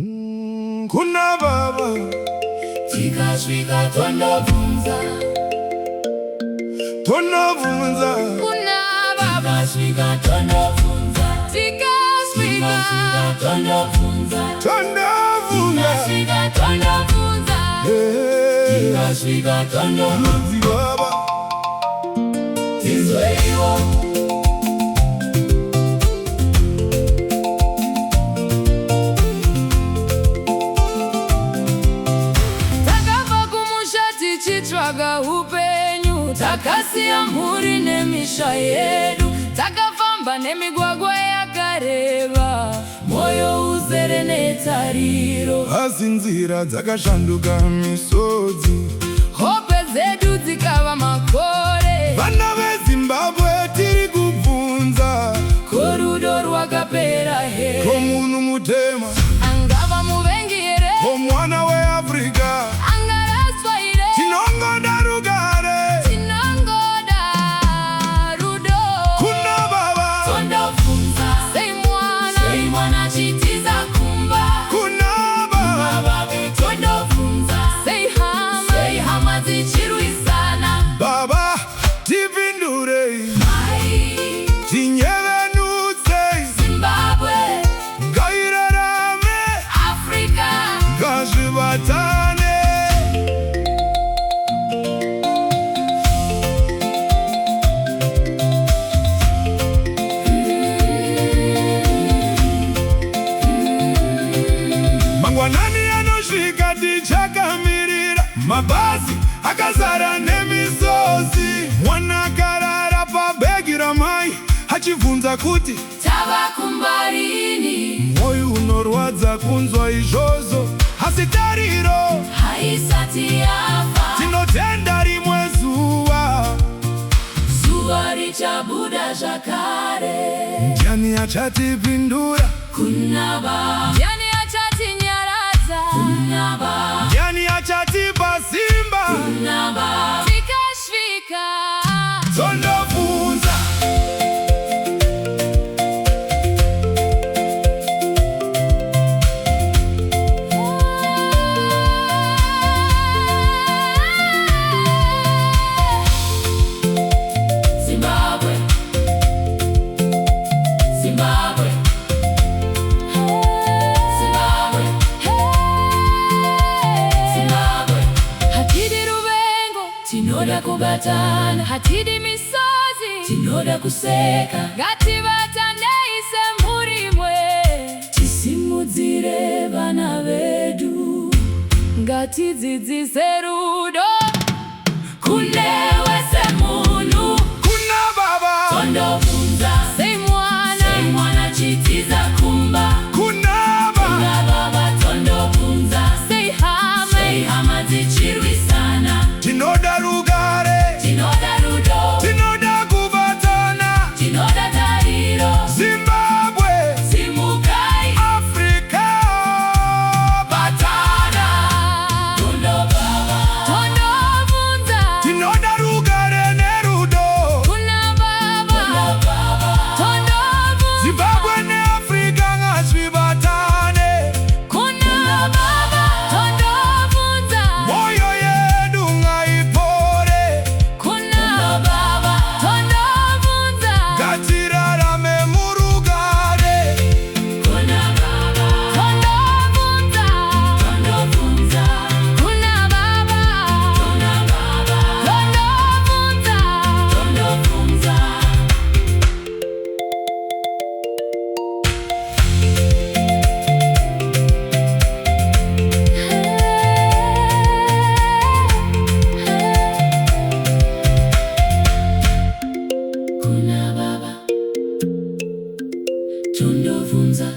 Kuna baba tikasvika tonobvunza kuna baba tikasvika tonobvunza baba tizoiwa tichitsvaga upenyu, takasiya mhuri nemisha yedu, takafamba nemigwagwa yakareba, moyo uzere netariro. Asi nzira dzakashanduka misodzi, hope dzedu dzikava makore. Vana veZimbabwe tiri kubvunza, ko rudo rwakapera here? Ko munhu mutema angava muvengi here? Ko mwana weAfrica angaraswa here? Tinongoda rugare, tinongoda rudo. kuna baba tondobvunza sei mwana chitiza kumba. kuna baba tondobvunza sei hama dzichirwisana. baba tipindurei, tinyevenudzei, Zimbabwe, ngairarame Africa, ngazvibatane. Mangwanani anosvika tichakamirira, mabhazi akazara nemisodzi, mwana akarara pabhegi ramai achibvunza kuti tava kumbarini. mwoyo unorwadza kunzwa izvozvo, asi tariro haisati yafa. tinotenda rimwe zuva, zuva richabuda zvakare. ndiani achatipindura, kuna baba, ndiani achatinyaradza, kuna baba, ndiani achatipa simba, kuna baba, tikasvika tondobvunza. Zimbabwe, Zimbabwe, Zimbabwe, Zimbabwe. Hatidi ruvengo, tinoda kubatana. Hatidi misozi, tinoda kuseka. Ngativatanei semhuri imwe, tisimudzire vana vedu. Ngatidzidzise rudo kune wese munhu. Kuna baba tondobvunza sei mwana chitiza kumba. kuna baba baba tondobvunza sei hama dzichirwisana. tinoda rugare, tinoda rudo, tinoda kubatana. tinoda tariro. Zimbabwe, simukai Africa, batana. tondobaba, tondobvunza Tinoda rugare nerudo, kuna baba, tondobvunza Zimbabwe neAfrica ngazvibatane. kuna baba, tondobvunza Moyo yedu ngaipore, kuna baba, tondobvunza ngatirarame murugare. kuna baba, tondobvunza kuna baba, tondobvunza. Kuna baba, tondobvunza.